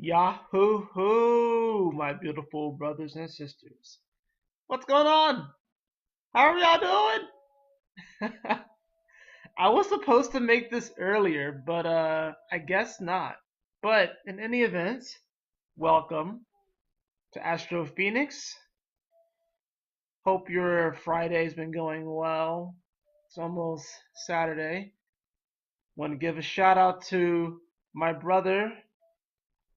Yahoo hoo, my beautiful brothers and sisters. What's going on? How are y'all doing? I was supposed to make this earlier, but I guess not. But in any event, welcome to Astro Fenixx. Hope your Friday's been going well. It's almost Saturday. Want to give a shout out to my brother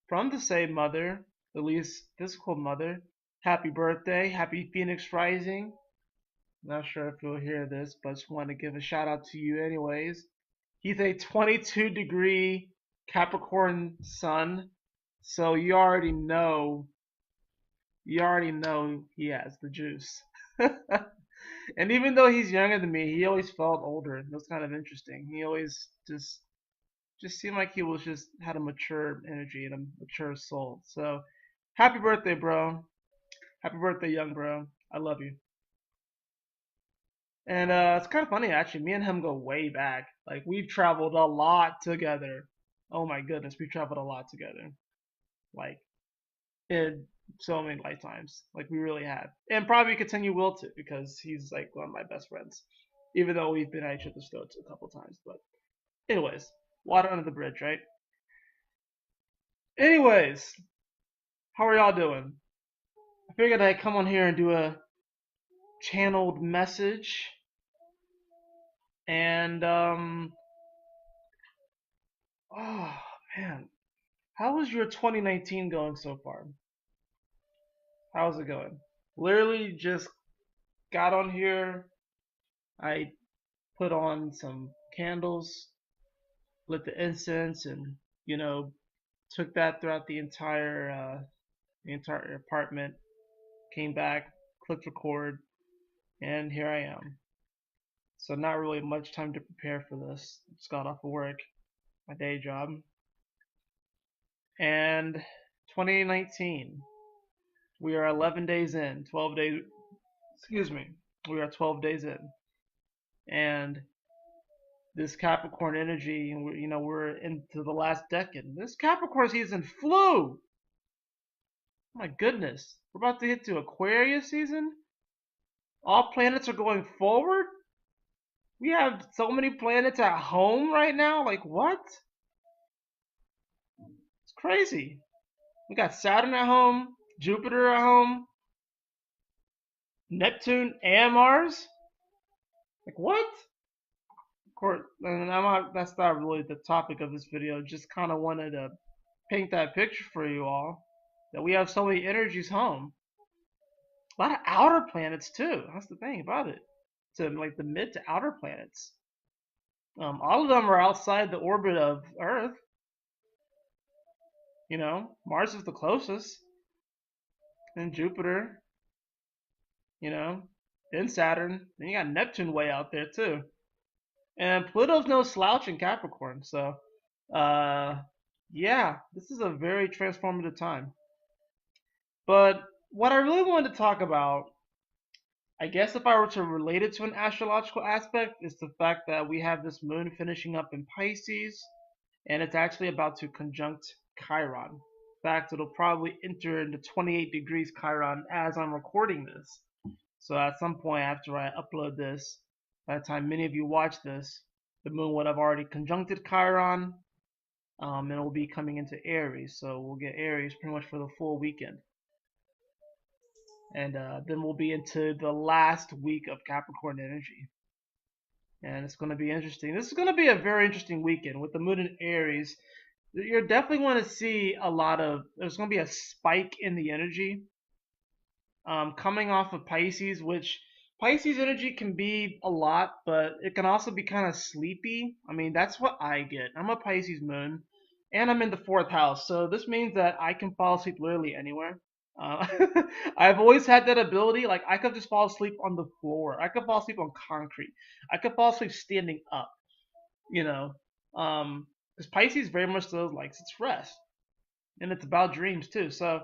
from the same mother, at least physical mother. Happy birthday, happy Phoenix Rising. Not sure if you'll hear this, but just want to give a shout out to you anyways. He's a 22-degree Capricorn sun, so you already know he has the juice. And even though he's younger than me, he always felt older. It was kind of interesting. He always just seemed like he was just had a mature energy and a mature soul. So happy birthday, bro. Happy birthday, young bro. I love you. And it's kind of funny actually. Me and him go way back. Like we've traveled a lot together. Oh my goodness, we traveled a lot together. Like in so many lifetimes. Like we really have. And probably continue will to because he's like one of my best friends. Even though we've been at each other's throats a couple times. But anyways, water under the bridge, right? Anyways, how are y'all doing? I figured I'd come on here and do a channeled message. And oh man, how was your 2019 going so far? How's it going? Literally just got on here. I put on some candles, lit the incense, and you know took that throughout the entire apartment. Came back, clicked record, and here I am. So not really much time to prepare for this. Just got off of work, my day job, and 2019. We are 11 days in, 12 days, excuse me, we are 12 days in. And this Capricorn energy, we're into the last decade. This Capricorn season flew. My goodness. We're about to hit to Aquarius season. All planets are going forward. We have so many planets at home right now. Like, what? It's crazy. We got Saturn at home, Jupiter at home, Neptune and Mars. Like, what? Of course, and that's not really the topic of this video. Just kind of wanted to paint that picture for you all that we have so many energies home. A lot of outer planets too. That's the thing about it. To like the mid to outer planets. All of them are outside the orbit of Earth. Mars is the closest, then Jupiter. Then Saturn. Then you got Neptune way out there too. And Pluto's no slouch in Capricorn. So, yeah, this is a very transformative time. But what I really wanted to talk about, I guess if I were to relate it to an astrological aspect, is the fact that we have this moon finishing up in Pisces, and it's actually about to conjunct Chiron. In fact, it'll probably enter into 28 degrees Chiron as I'm recording this. So at some point after I upload this, by the time many of you watch this, the moon would have already conjuncted Chiron, and it will be coming into Aries. So we'll get Aries pretty much for the full weekend. And then we'll be into the last week of Capricorn energy. And it's going to be interesting. This is going to be a very interesting weekend with the moon in Aries. You're definitely going to see there's going to be a spike in the energy coming off of Pisces, which Pisces energy can be a lot, but it can also be kind of sleepy. I mean, that's what I get. I'm a Pisces moon, and I'm in the fourth house, so this means that I can fall asleep literally anywhere. Uh, I've always had that ability. Like I could just fall asleep on the floor. I could fall asleep on concrete. I could fall asleep standing up. You know, because Pisces very much so likes its rest, and it's about dreams too. So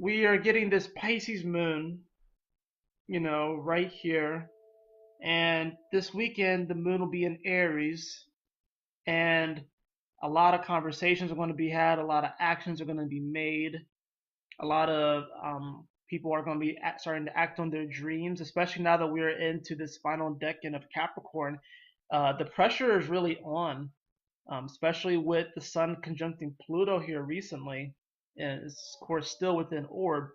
we are getting this Pisces moon, right here. And this weekend, the moon will be in Aries. And A lot of conversations are going to be had. A lot of actions are going to be made. A lot of people are going to be starting to act on their dreams, especially now that we're into this final decade of Capricorn. The pressure is really on, especially with the Sun conjuncting Pluto here recently, and it's of course still within orb.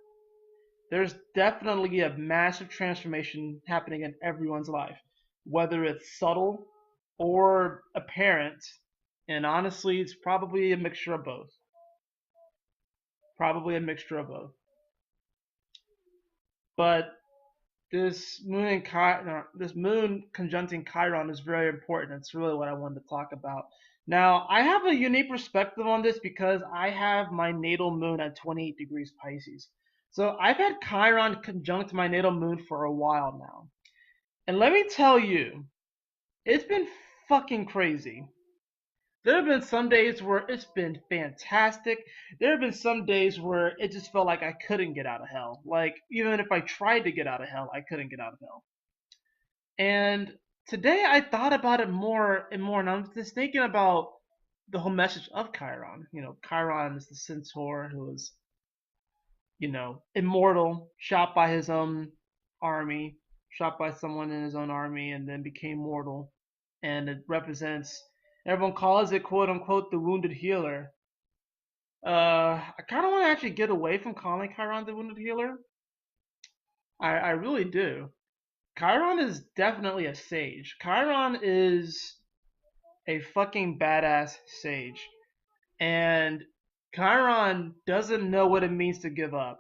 There's definitely a massive transformation happening in everyone's life, whether it's subtle or apparent. And honestly, it's probably a mixture of both. Probably a mixture of both. But this moon conjuncting Chiron is very important. It's really what I wanted to talk about. Now, I have a unique perspective on this because I have my natal moon at 28 degrees Pisces. So I've had Chiron conjunct my natal moon for a while now. And let me tell you, it's been fucking crazy. There have been some days where it's been fantastic. There have been some days where it just felt like I couldn't get out of hell. Like, even if I tried to get out of hell, I couldn't get out of hell. And today I thought about it more and more, and I'm just thinking about the whole message of Chiron. Chiron is the centaur who is, immortal, shot by his own army, shot by someone in his own army, and then became mortal. And it represents, everyone calls it quote unquote the wounded healer. I kind of want to actually get away from calling Chiron the wounded healer. I really do. Chiron is definitely a sage. Chiron is a fucking badass sage. And Chiron doesn't know what it means to give up.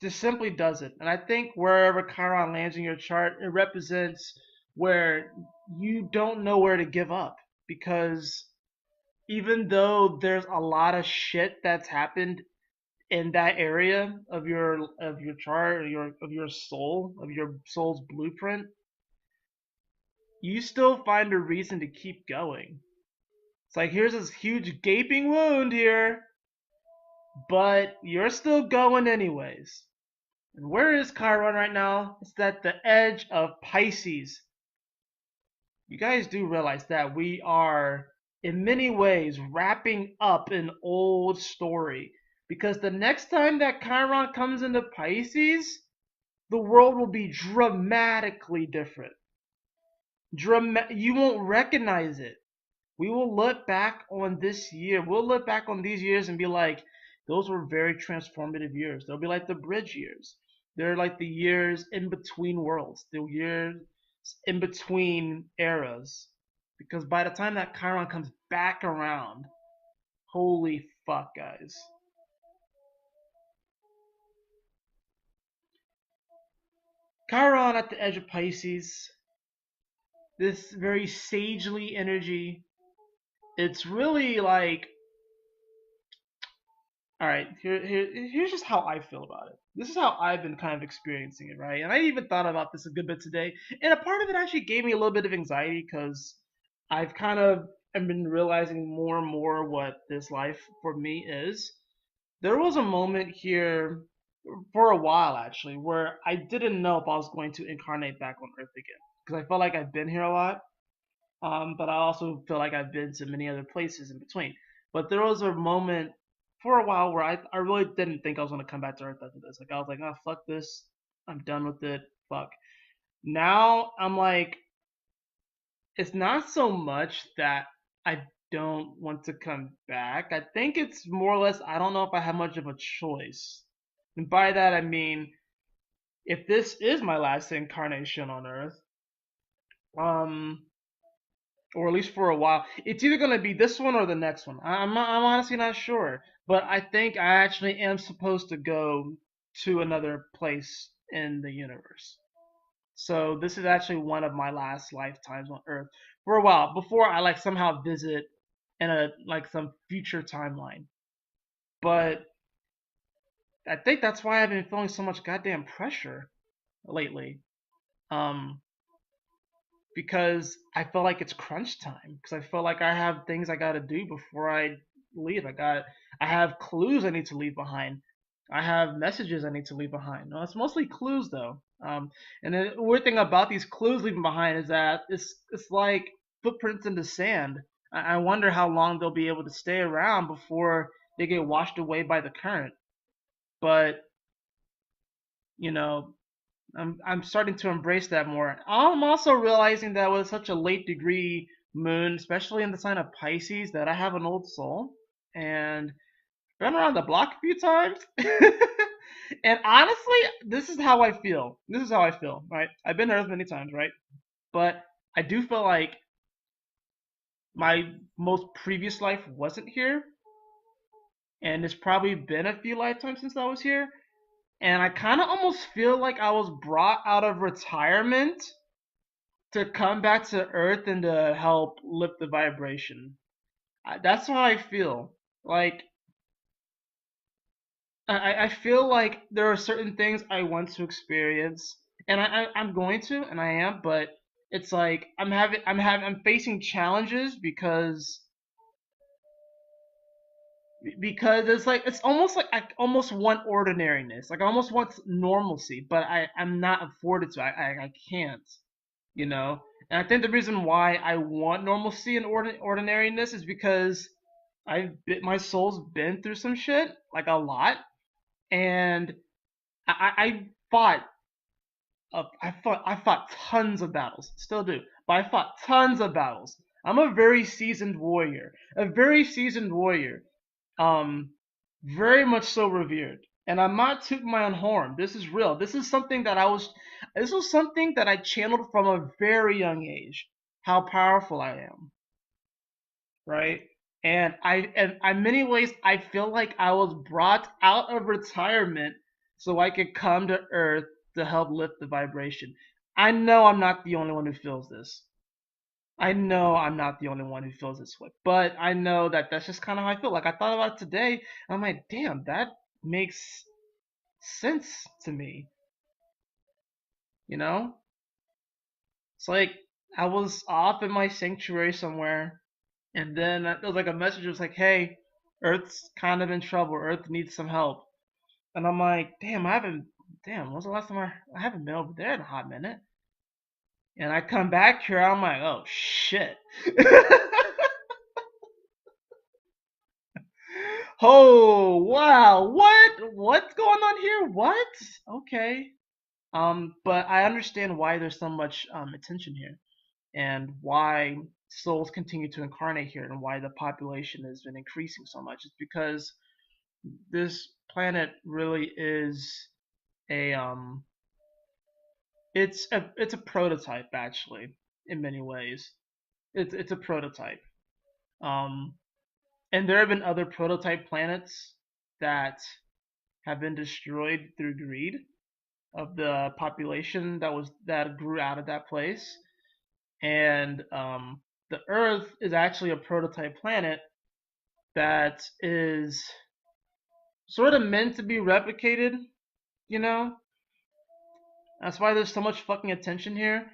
Just simply doesn't. And I think wherever Chiron lands in your chart, it represents where you don't know where to give up. Because even though there's a lot of shit that's happened in that area of your chart, or of your soul's blueprint, you still find a reason to keep going. It's like, here's this huge gaping wound here, but you're still going anyways. And where is Chiron right now? It's at the edge of Pisces. You guys do realize that we are, in many ways, wrapping up an old story. Because the next time that Chiron comes into Pisces, the world will be dramatically different. You won't recognize it. We will look back on this year. We'll look back on these years and be like, those were very transformative years. They'll be like the bridge years. They're like the years in between worlds, the years in between eras. Because by the time that Chiron comes back around, holy fuck, guys. Chiron at the edge of Pisces, this very sagely energy. It's really like, all right, here's just how I feel about it. This is how I've been kind of experiencing it, right? And I even thought about this a good bit today. And a part of it actually gave me a little bit of anxiety because I've kind of been realizing more and more what this life for me is. There was a moment here for a while actually where I didn't know if I was going to incarnate back on Earth again because I felt like I've been here a lot, but I also feel like I've been to many other places in between. But there was a moment for a while where I really didn't think I was going to come back to Earth after this. Like, I was like, oh, fuck this. I'm done with it. Fuck. Now I'm like, it's not so much that I don't want to come back. I think it's more or less, I don't know if I have much of a choice. And by that I mean, if this is my last incarnation on Earth, um, or at least for a while. It's either gonna be this one or the next one. I'm honestly not sure, but I think I actually am supposed to go to another place in the universe. So this is actually one of my last lifetimes on Earth for a while before I like somehow visit in a like some future timeline. But I think that's why I've been feeling so much goddamn pressure lately. Um, because I feel like it's crunch time. Because I feel like I have things I got to do before I leave. I have clues I need to leave behind. I have messages I need to leave behind. No, it's mostly clues though. And the weird thing about these clues leaving behind is that it's like footprints in the sand. I wonder how long they'll be able to stay around before they get washed away by the current. But you know, I'm starting to embrace that more. I'm also realizing that with such a late degree moon, especially in the sign of Pisces, that I have an old soul and been around the block a few times. And honestly, this is how I feel. This is how I feel, right? I've been to Earth many times, right? But I do feel like my most previous life wasn't here, and it's probably been a few lifetimes since I was here. And I kind of almost feel like I was brought out of retirement to come back to Earth and to help lift the vibration. That's how I feel. Like I feel like there are certain things I want to experience, and I'm going to, and I am, but it's like I'm facing challenges because it's almost like I almost want ordinariness, like I almost want normalcy, but I'm not afforded to. I can't, you know. And I think the reason why I want normalcy and ordinariness is because my soul's been through some shit, like a lot, and I fought I fought tons of battles, still do, but I fought tons of battles. I'm a very seasoned warrior, a very seasoned warrior, um, very much so revered. And I'm not tooting my own horn. This is real. This was something that I channeled from a very young age. How powerful I am, right? And in many ways, I feel like I was brought out of retirement so I could come to Earth to help lift the vibration. I know I'm not the only one who feels this. I know I'm not the only one who feels this way, but I know that that's just kind of how I feel. Like I thought about it today, and I'm like, damn, that makes sense to me. You know, it's like I was off in my sanctuary somewhere, and then there was like a message that was like, hey, Earth's kind of in trouble. Earth needs some help. And I'm like, damn, when's the last time I haven't been over there in a hot minute? And I come back here, I'm like, oh shit. Oh wow, what's going on here? What? Okay. But I understand why there's so much attention here, and why souls continue to incarnate here, and why the population has been increasing so much. It's because this planet really is a it's a prototype actually in many ways. It's a prototype. Um, and there have been other prototype planets that have been destroyed through greed of the population that grew out of that place. And the Earth is actually a prototype planet that is sort of meant to be replicated. You know, that's why there's so much fucking attention here.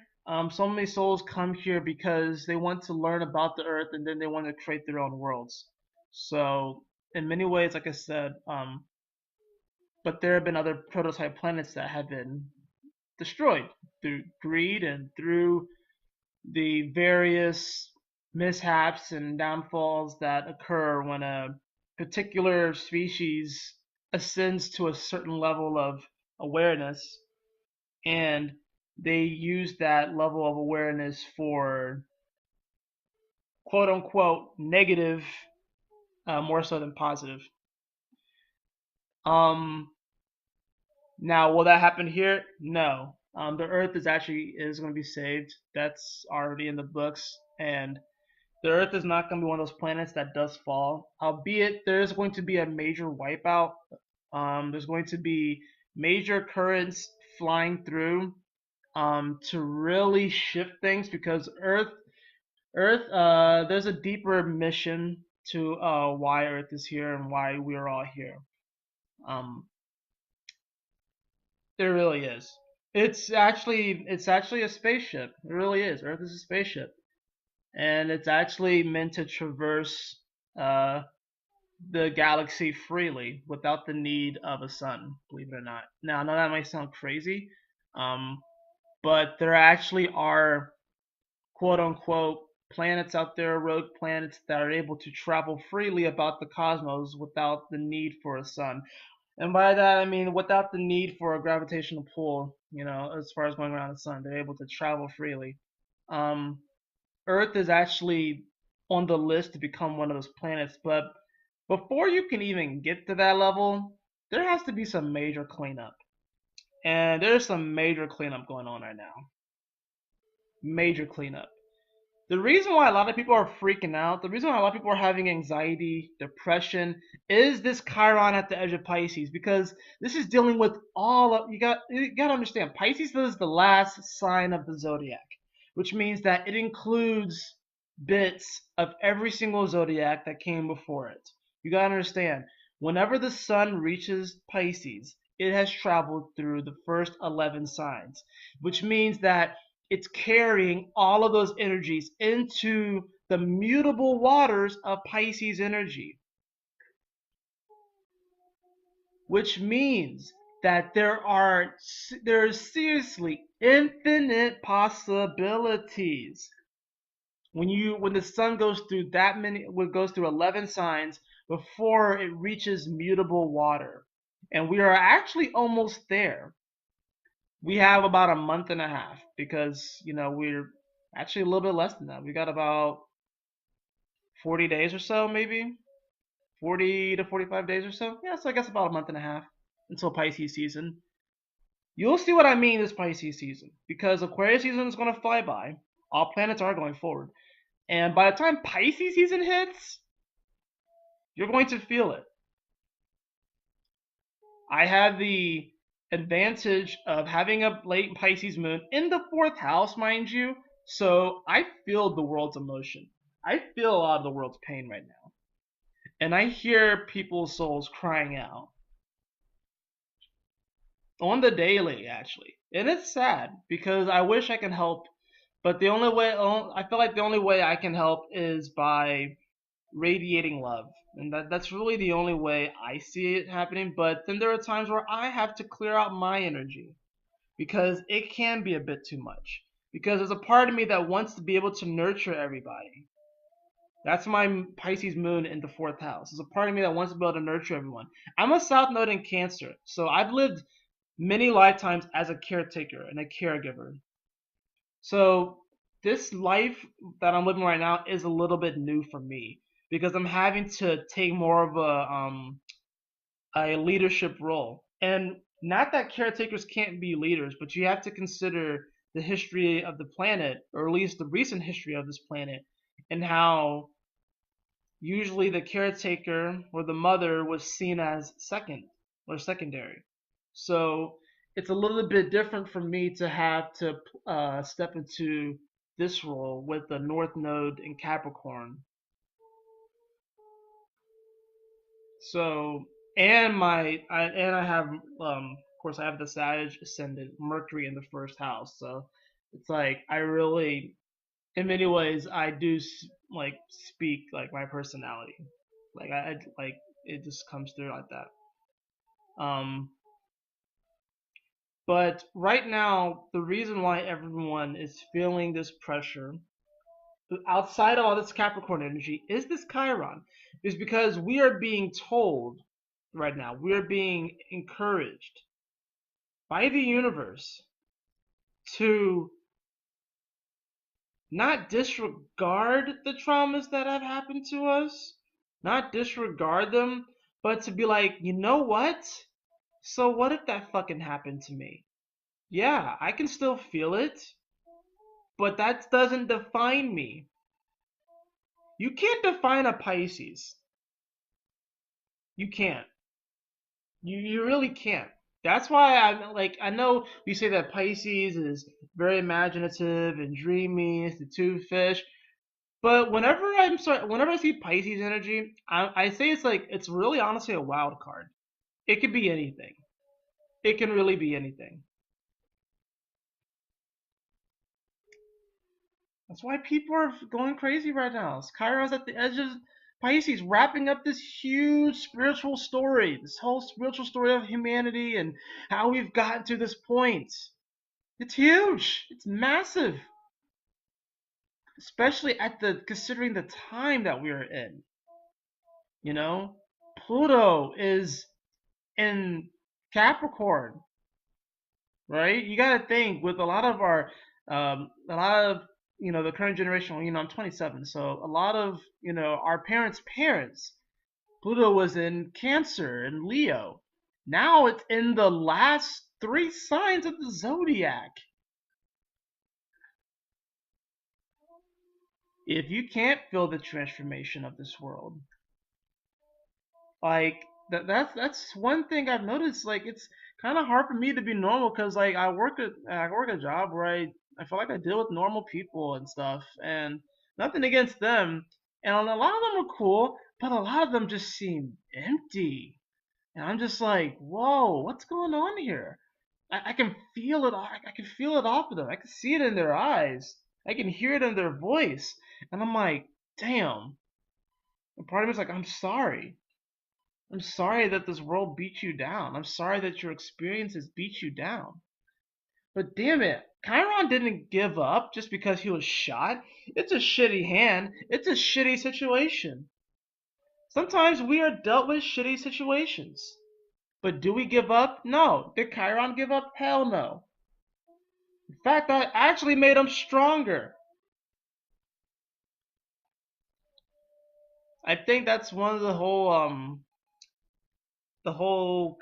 So many souls come here because they want to learn about the Earth and then they want to create their own worlds. So in many ways, like I said, but there have been other prototype planets that have been destroyed through greed and through the various mishaps and downfalls that occur when a particular species ascends to a certain level of awareness, and they use that level of awareness for quote unquote negative, more so than positive. Um, Now, will that happen here? No. The Earth is going to be saved. That's already in the books, and the Earth is not going to be one of those planets that does fall. Albeit there is going to be a major wipeout. There's going to be major currents flying through to really shift things because there's a deeper mission to why Earth is here and why we are all here. Um, There really is. It's actually a spaceship. It really is. Earth is a spaceship, and it's actually meant to traverse uh, the galaxy freely without the need of a sun. Believe it or not. Now, I know that might sound crazy, um, but there actually are quote unquote planets out there, rogue planets that are able to travel freely about the cosmos without the need for a sun. And by that I mean without the need for a gravitational pull, as far as going around the sun, they're able to travel freely. Um, Earth is actually on the list to become one of those planets, but before you can even get to that level, there has to be some major cleanup. And there's some major cleanup going on right now. Major cleanup. The reason why a lot of people are freaking out, the reason why a lot of people are having anxiety, depression, is this Chiron at the edge of Pisces, because this is dealing with all of you got to understand, Pisces is the last sign of the zodiac, which means that it includes bits of every single zodiac that came before it. You got to understand, whenever the sun reaches Pisces, it has traveled through the first 11 signs, which means that it's carrying all of those energies into the mutable waters of Pisces energy, which means that there's seriously infinite possibilities when the sun goes through goes through 11 signs before it reaches mutable water. And we are actually almost there. We have about a month and a half because, we're actually a little bit less than that. We got about 40 days or so, maybe 40 to 45 days or so. Yeah, so I guess about a month and a half until Pisces season. You'll see what I mean this Pisces season, because Aquarius season is going to fly by. All planets are going forward. And by the time Pisces season hits, you're going to feel it. I have the advantage of having a late Pisces moon in the fourth house, mind you. So I feel the world's emotion. I feel a lot of the world's pain right now. And I hear people's souls crying out on the daily, actually. And it's sad because I wish I could help. But I feel like the only way I can help is by radiating love. And that's really the only way I see it happening. But then there are times where I have to clear out my energy because it can be a bit too much. Because there's a part of me that wants to be able to nurture everybody. That's my Pisces moon in the fourth house. There's a part of me that wants to be able to nurture everyone. I'm a South Node in Cancer, so I've lived many lifetimes as a caretaker and a caregiver. So this life that I'm living right now is a little bit new for me because I'm having to take more of a leadership role. And not that caretakers can't be leaders, but you have to consider the history of the planet, or at least the recent history of this planet, and how usually the caretaker or the mother was seen as second or secondary. So it's a little bit different for me to have to step into this role with the North Node in Capricorn. So and I have of course I have the Sag ascendant Mercury in the first house. So it's like I really in many ways I do like speak like my personality. Like I like it just comes through like that. Um but right now the reason why everyone is feeling this pressure outside of all this Capricorn energy is this Chiron is because we are being told right now, we are being encouraged by the universe to not disregard the traumas that have happened to us, not disregard them, but to be like, you know what? So what if that fucking happened to me? Yeah, I can still feel it, but that doesn't define me. You can't define a Pisces. You can't. You really can't. That's why I know we say that Pisces is very imaginative and dreamy, it's the two fish. But whenever I see Pisces energy, I say it's really honestly a wild card. It could be anything. It can really be anything. That's why people are going crazy right now. Chiron's at the edge of Pisces, wrapping up this huge spiritual story, this whole spiritual story of humanity and how we've gotten to this point. It's huge. It's massive. especially considering the time that we are in. You know, Pluto is in Capricorn, right? You got to think with a lot of a lot of the current generation. I'm 27, so a lot of our parents, Pluto was in Cancer and Leo. Now it's in the last three signs of the zodiac. If you can't feel the transformation of this world, like that's one thing I've noticed. Like it's kind of hard for me to be normal because like I work a job where I feel like I deal with normal people and stuff, and nothing against them, and a lot of them are cool, but a lot of them just seem empty, and I'm just like, whoa, what's going on here? I can feel it. I can feel it off of them. I can see it in their eyes. I can hear it in their voice, and I'm like, damn. And part of me is like, I'm sorry. I'm sorry that this world beat you down. I'm sorry that your experiences beat you down. But damn it, Chiron didn't give up just because he was shot. It's a shitty hand. It's a shitty situation. Sometimes we are dealt with shitty situations. But do we give up? No. Did Chiron give up? Hell no. In fact, that actually made him stronger. I think that's one of the whole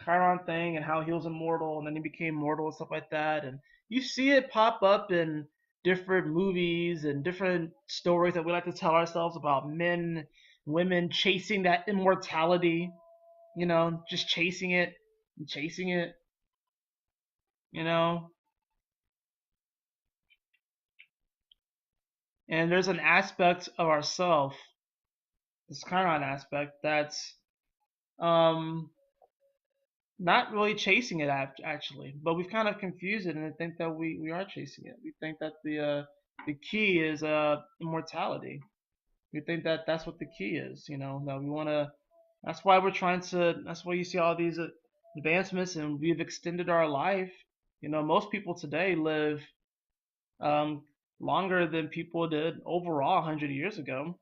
Chiron thing and how he was immortal and then he became mortal and stuff like that. And you see it pop up in different movies and different stories that we like to tell ourselves about men, women chasing that immortality, just chasing it and chasing it, you know. And there's an aspect of ourself, this Chiron aspect, that's um not really chasing it actually, but we've kind of confused it, and I think that we are chasing it. We think that the key is immortality. We think that that's what the key is. That we want to. That's why we're trying to. That's why you see all these advancements, and we've extended our life. Most people today live um, longer than people did overall 100 years ago.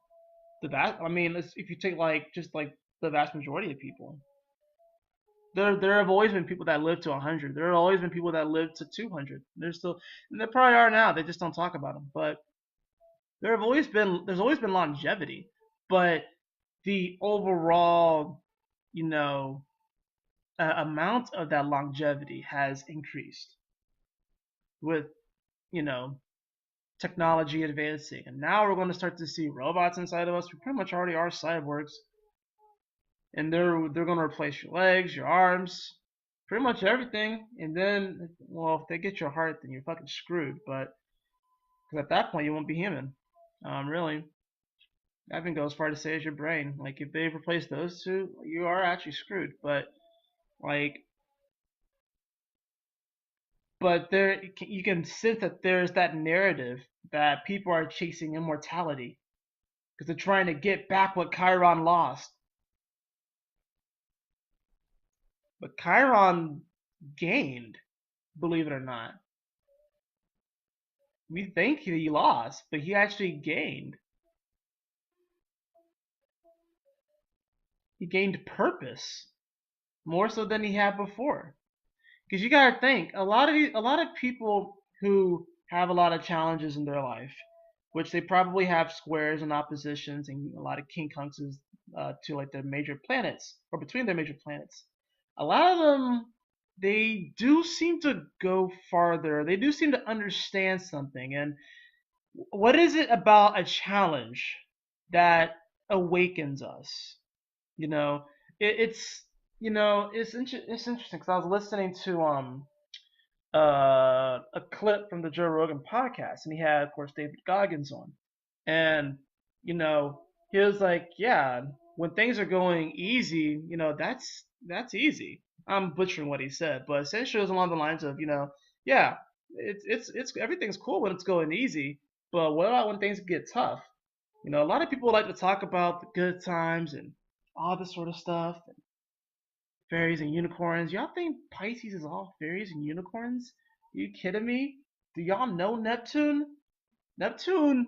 I mean, if you take just like the vast majority of people. There have always been people that lived to 100. There have always been people that lived to 200. And there probably are now. They just don't talk about them. But there's always been longevity. But the overall, you know, amount of that longevity has increased with, you know, technology advancing. And now we're going to start to see robots inside of us. We pretty much already are cyborgs, and they're gonna replace your legs, your arms, pretty much everything. And then, well, if they get your heart, then you're fucking screwed. But because at that point you won't be human. Really, I even go as far to say as your brain. Like if they replace those two, you are actually screwed. Like, but there you can sense that there's that narrative that people are chasing immortality because they're trying to get back what Chiron lost. But Chiron gained, believe it or not. We think he lost, but he actually gained. He gained purpose more so than he had before. Because you gotta think, a lot of people who have a lot of challenges in their life, which they probably have squares and oppositions and a lot of quincunxes to like their major planets or between their major planets. A lot of them they do seem to go farther. They do seem to understand something. And what is it about a challenge that awakens us? You know, it's it's interesting because I was listening to a clip from the Joe Rogan podcast, and he had, of course, David Goggins on, and he was like, yeah, when things are going easy, that's easy. I'm butchering what he said, but essentially it was along the lines of, yeah, it's everything's cool when it's going easy, but what about when things get tough? A lot of people like to talk about the good times and all this sort of stuff, and fairies and unicorns. Y'all think Pisces is all fairies and unicorns? Are you kidding me? Do y'all know Neptune? Neptune.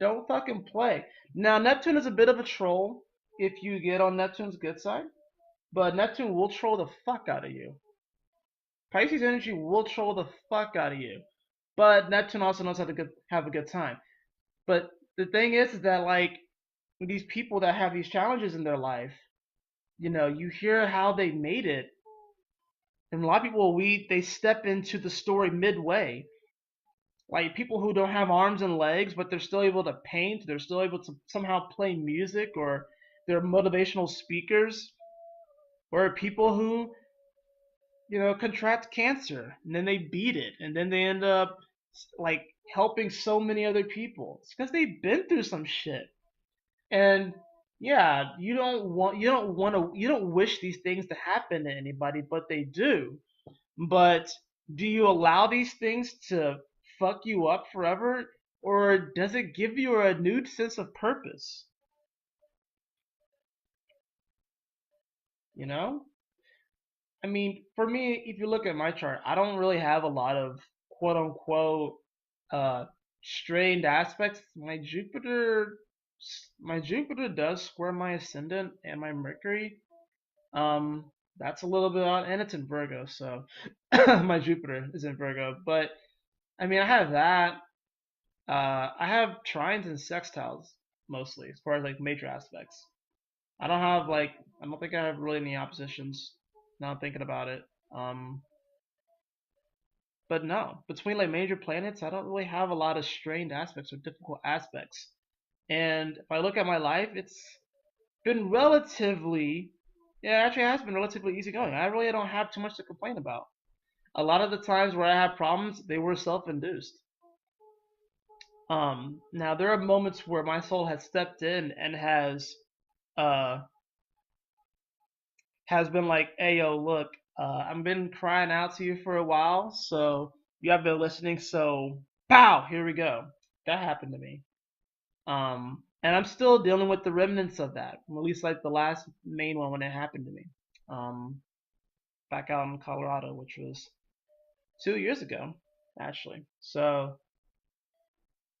Don't fucking play. Now Neptune is a bit of a troll if you get on Neptune's good side, but Neptune will troll the fuck out of you. Pisces energy will troll the fuck out of you, but Neptune also knows how to have a good time. But the thing is that like these people that have these challenges in their life, you hear how they made it, and a lot of people they step into the story midway. Like people who don't have arms and legs, but they're still able to paint, they're still able to somehow play music, or they're motivational speakers, or people who contract cancer and then they beat it and then they end up like helping so many other people. It's because they've been through some shit. And yeah, you don't wish these things to happen to anybody, but they do. But do you allow these things to fuck you up forever, or does it give you a renewed sense of purpose? You know? I mean, for me, if you look at my chart, I don't really have a lot of quote unquote uh strained aspects. My Jupiter does square my ascendant and my Mercury. That's a little bit odd, and it's in Virgo, so my Jupiter is in Virgo. But I mean, I have that. I have trines and sextiles mostly, as far as like major aspects. I don't think I have really any oppositions. Now I'm thinking about it. Um, but no, between like major planets, I don't really have a lot of strained aspects or difficult aspects. And if I look at my life, it's been actually it has been relatively easygoing. I really don't have too much to complain about. A lot of the times where I have problems, they were self-induced. Now there are moments where my soul has stepped in and uh, has been like, "Hey, yo, look, I've been crying out to you for a while, so you have been listening. So, pow, here we go." That happened to me. And I'm still dealing with the remnants of that. At least like the last main one when it happened to me. Um, Back out in Colorado, which was 2 years ago, actually. So,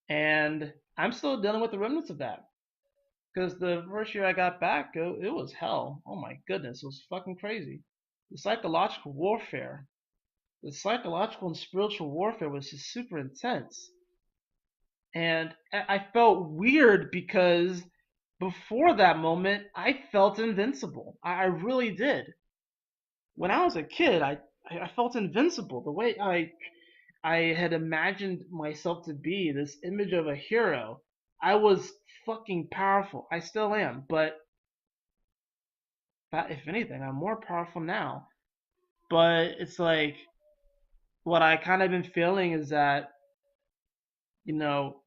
and I'm still dealing with the remnants of that. Because the first year I got back, it was hell. Oh my goodness, it was fucking crazy. The psychological warfare, the psychological and spiritual warfare was just super intense. And I felt weird because before that moment, I felt invincible. I really did. When I was a kid, I felt invincible. The way I had imagined myself to be, this image of a hero. I was fucking powerful. I still am, but if anything, I'm more powerful now. But it's like what I kind of been feeling is that, you know,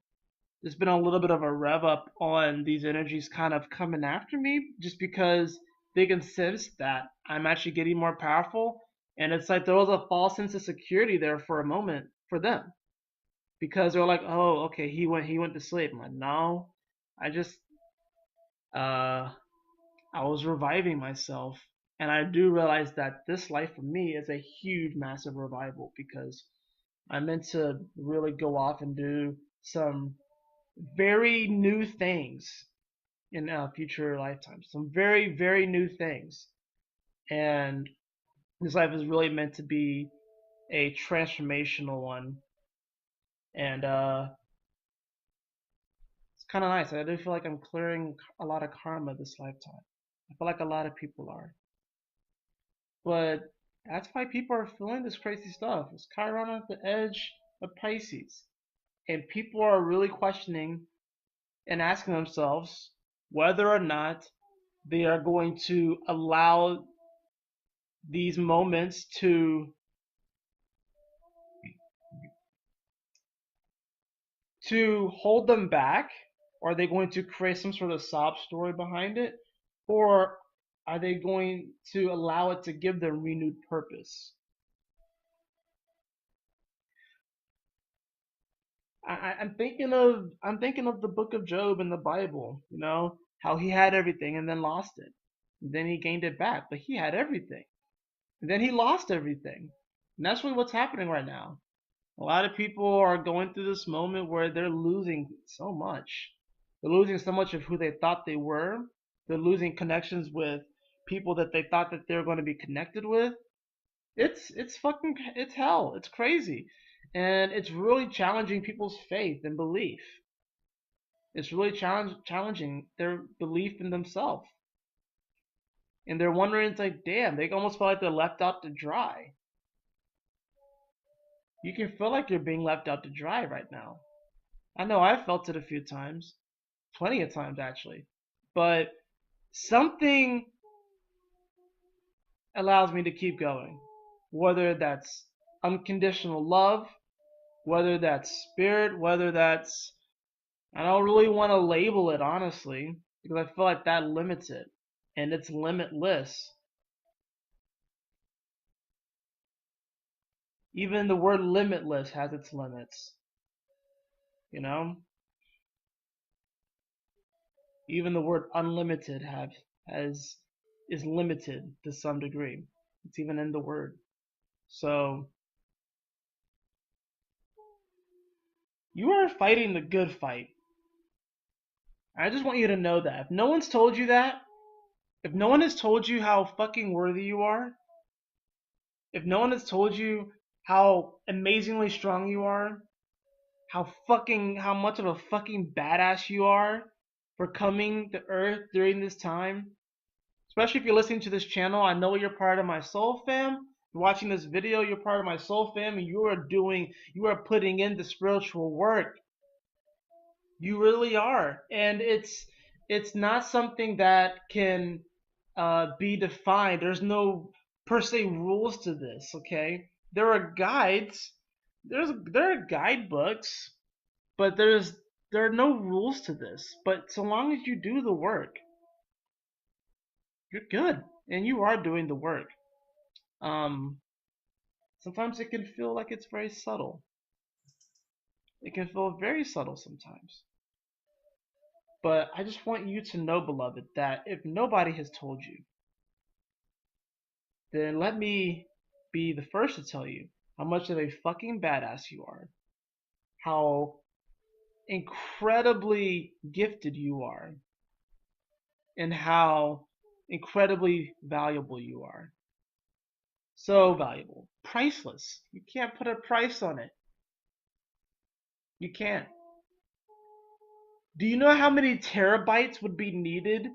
there's been a little bit of a rev up on these energies kind of coming after me just because they can sense that I'm actually getting more powerful. And it's like there was a false sense of security there for a moment for them because they're like, oh, okay, he went to sleep. I'm like, no, I just uh I was reviving myself. And I do realize that this life for me is a huge, massive revival because I'm meant to really go off and do some very new things in future lifetimes. Some very, very new things. And this life is really meant to be a transformational one. And it's kind of nice. I do feel like I'm clearing a lot of karma this lifetime. I feel like a lot of people are. But that's why people are feeling this crazy stuff. It's Chiron at the edge of Pisces. And people are really questioning and asking themselves whether or not they are going to allow these moments to hold them back? Are they going to create some sort of sob story behind it? Or are they going to allow it to give them renewed purpose? I'm thinking of the book of Job in the Bible, how he had everything and then lost it. And then he gained it back, but he had everything. And then he lost everything. And that's really what's happening right now. A lot of people are going through this moment where they're losing so much. They're losing so much of who they thought they were. They're losing connections with people that they thought that they were going to be connected with. It's hell. It's crazy. And it's really challenging people's faith and belief. It's really challenging their belief in themselves. And they're wondering, it's like, damn, they almost feel like they're left out to dry. You can feel like you're being left out to dry right now. I know I've felt it a few times, plenty of times actually. But something allows me to keep going. Whether that's unconditional love, whether that's spirit, whether that's, I don't really want to label it honestly, because I feel like that limits it. And it's limitless. Even the word limitless has its limits. You know? Even the word unlimited has is limited to some degree. It's even in the word. So you are fighting the good fight. I just want you to know that. If no one's told you that, if no one has told you how fucking worthy you are, if no one has told you how amazingly strong you are, how much of a fucking badass you are for coming to Earth during this time, especially if you're listening to this channel, I know you're part of my soul fam. You're watching this video, you're part of my soul fam, and you are putting in the spiritual work. You really are, and it's not something that can be defined. There's no per se rules to this. Okay, there are guides. There are guidebooks, but there are no rules to this. But so long as you do the work, you're good, and you are doing the work. Um, Sometimes it can feel like it's very subtle. It can feel very subtle sometimes. But I just want you to know, beloved, that if nobody has told you, then let me be the first to tell you how much of a fucking badass you are. How incredibly gifted you are. And how incredibly valuable you are. So valuable. Priceless. You can't put a price on it. You can't. Do you know how many terabytes would be needed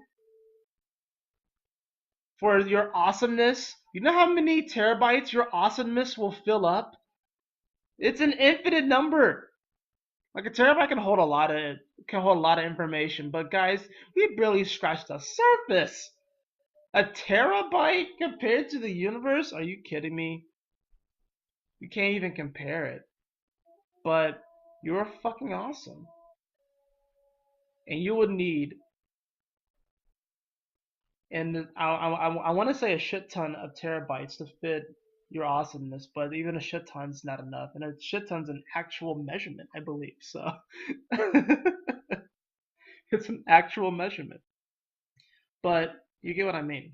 for your awesomeness? You know how many terabytes your awesomeness will fill up? It's an infinite number. Like a terabyte can hold a lot of information, but guys, we barely scratched the surface. A terabyte compared to the universe? Are you kidding me? You can't even compare it. But you're fucking awesome. And you would need, and I want to say a shit ton of terabytes to fit your awesomeness, but even a shit ton's not enough. And a shit ton's an actual measurement, I believe. So it's an actual measurement. But you get what I mean.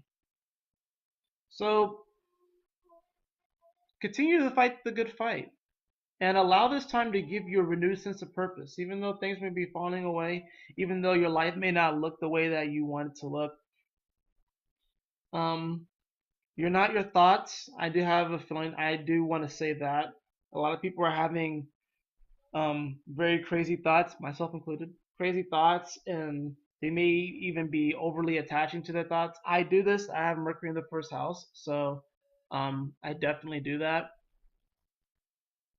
So continue to fight the good fight. And allow this time to give you a renewed sense of purpose. Even though things may be falling away, even though your life may not look the way that you want it to look, um, you're not your thoughts. I do have a feeling, I do want to say that. A lot of people are having very crazy thoughts, myself included, crazy thoughts, and they may even be overly attaching to their thoughts. I do this. I have Mercury in the first house, so I definitely do that.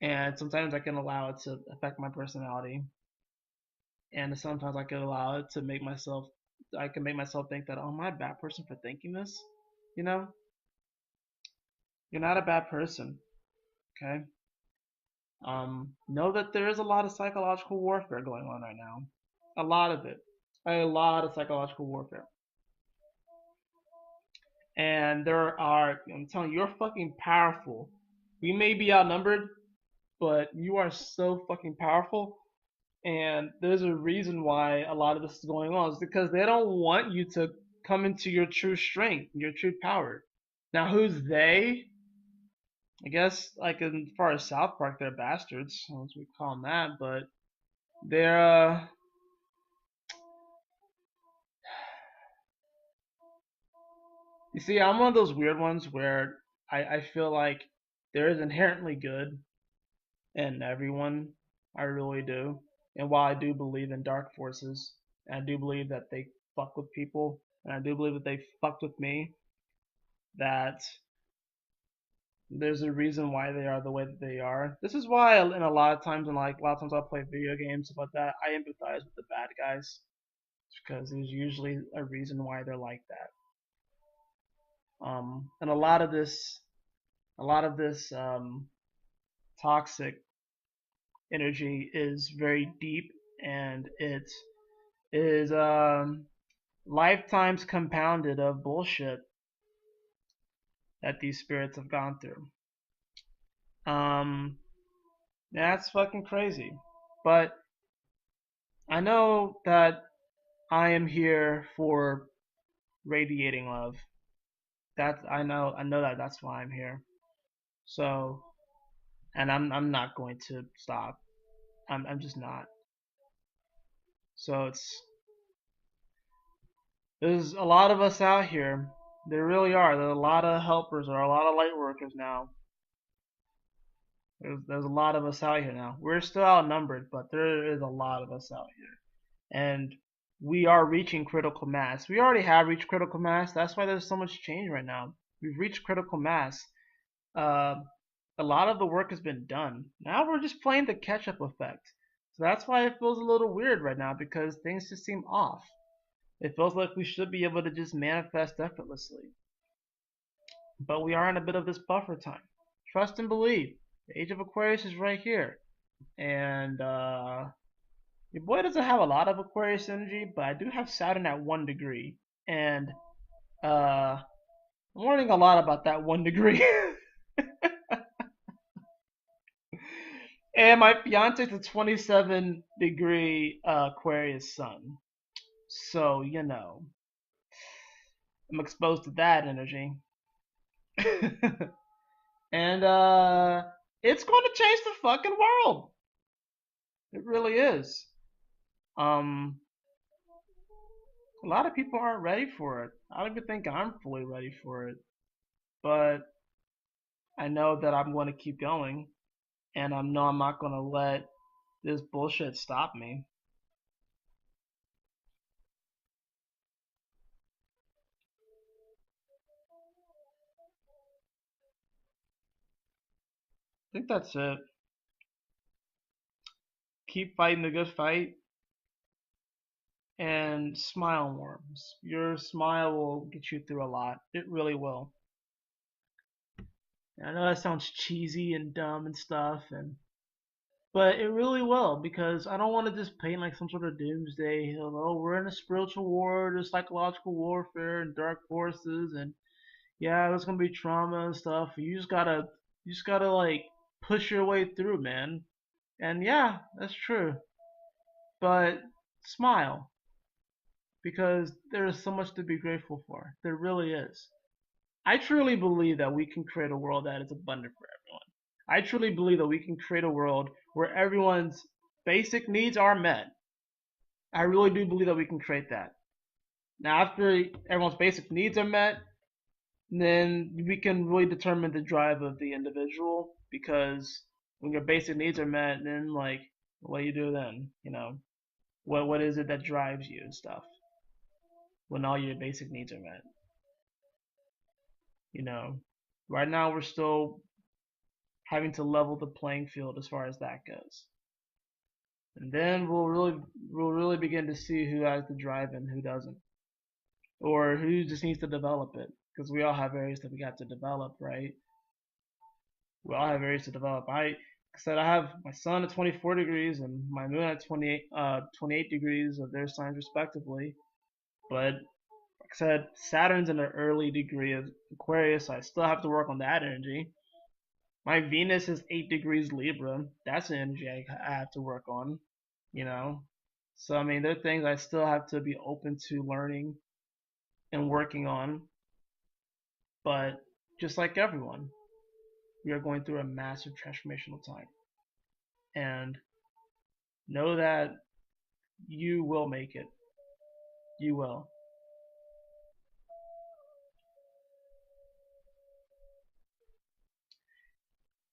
And sometimes I can allow it to affect my personality, and sometimes I can allow it to make myself. I can make myself think that, oh, am I a bad person for thinking this? You know, you're not a bad person. Okay. Know that there is a lot of psychological warfare going on right now. A lot of it. A lot of psychological warfare. And I'm telling you, you're fucking powerful. We may be outnumbered, but you are so fucking powerful. And there's a reason why a lot of this is going on. It's because they don't want you to come into your true strength, your true power. Now, who's they? I guess like as far as South Park, they're bastards, as we call them that, but they're you see, I'm one of those weird ones where I feel like there is inherently good in everyone. I really do. And while I do believe in dark forces, and I do believe that they fuck with people, and I do believe that they fucked with me, that there's a reason why they are the way that they are. This is why, in a lot of times, I'll play video games about that. I empathize with the bad guys because there's usually a reason why they're like that. And a lot of this toxic energy is very deep, and it is lifetimes compounded of bullshit that these spirits have gone through. Um, that's fucking crazy. But I know that I am here for radiating love. I know that that's why I'm here. So, and I'm not going to stop. I'm just not. So there's a lot of us out here. There really are. There are a lot of helpers. There are a lot of light workers now. There's a lot of us out here now. We're still outnumbered, but there is a lot of us out here. And we are reaching critical mass. We already have reached critical mass. That's why there's so much change right now. We've reached critical mass. Uh, a lot of the work has been done. Now we're just playing the catch-up effect. So that's why it feels a little weird right now because things just seem off. It feels like we should be able to just manifest effortlessly. But we are in a bit of this buffer time. Trust and believe. The Age of Aquarius is right here. And your boy doesn't have a lot of Aquarius energy, but I do have Saturn at 1 degree. And I'm learning a lot about that 1 degree. And my fiance's a 27-degree Aquarius sun. So, I'm exposed to that energy. And it's going to change the fucking world. It really is. Um, a lot of people aren't ready for it. I don't even think I'm fully ready for it. But I know that I'm going to keep going, and I know I'm not going to let this bullshit stop me. I think that's it. Keep fighting the good fight and smile more. Your smile will get you through a lot. It really will. And I know that sounds cheesy and dumb and stuff, but it really will because I don't want to just paint like some sort of doomsday. Oh, we're in a spiritual war, there's psychological warfare and dark forces, and yeah, there's gonna be trauma and stuff. You just gotta like push your way through, man. And yeah, that's true. But smile because there is so much to be grateful for. There really is. I truly believe that we can create a world that is abundant for everyone. I truly believe that we can create a world where everyone's basic needs are met. I really do believe that we can create that. Now, after everyone's basic needs are met, then we can really determine the drive of the individual because when your basic needs are met, then like, what do you do then? What is it that drives you and stuff when all your basic needs are met? You know, right now we're still having to level the playing field as far as that goes. And then we'll really begin to see who has the drive and who doesn't, or who just needs to develop it. Because we all have areas that we got to develop, right? We all have areas to develop. I said I have my sun at 24 degrees and my moon at 28 degrees of their signs respectively. But like I said, Saturn's in an early degree of Aquarius, so I still have to work on that energy. My Venus is 8 degrees Libra. That's an energy I have to work on, you know? So, I mean, there are things I still have to be open to learning and working on, but just like everyone. We are going through a massive transformational time. And know that you will make it. You will.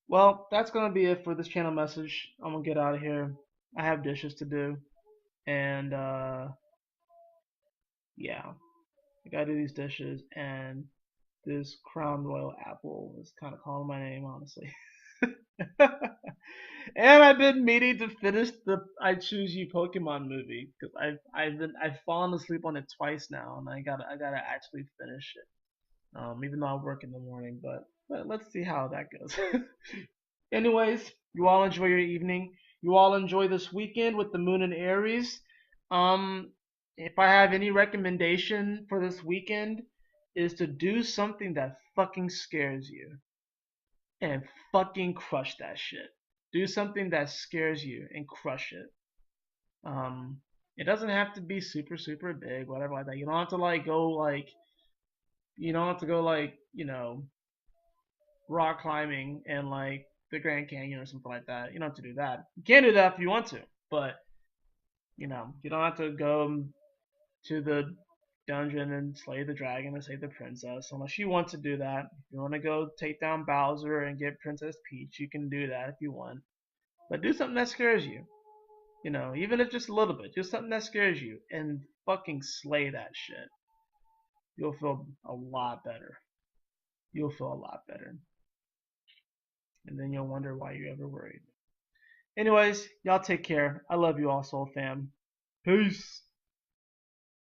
Well, that's going to be it for this channel message. I'm going to get out of here. I have dishes to do. And, yeah. I got to do these dishes. And this Crown Royal apple is kind of calling my name, honestly. And I've been meaning to finish the I Choose You Pokemon movie because I've fallen asleep on it twice now, and I gotta actually finish it. Even though I work in the morning, but let's see how that goes. Anyways, you all enjoy your evening. You all enjoy this weekend with the moon in Aries. If I have any recommendation for this weekend, is to do something that fucking scares you and fucking crush that shit. Do something that scares you and crush it. Um, it doesn't have to be super super big, whatever like that. You don't have to like go like you don't have to go like rock climbing and like the Grand Canyon or something like that. You don't have to do that. You can do that if you want to, but you don't have to go to the dungeon and slay the dragon and save the princess unless you want to do that. If you want to go take down Bowser and get Princess Peach, you can do that if you want. But do something that scares you. Even if just a little bit, just something that scares you and fucking slay that shit. You'll feel a lot better. You'll feel a lot better. And then you'll wonder why you ever worried. Anyways, y'all take care. I love you all, Soul Fam. Peace.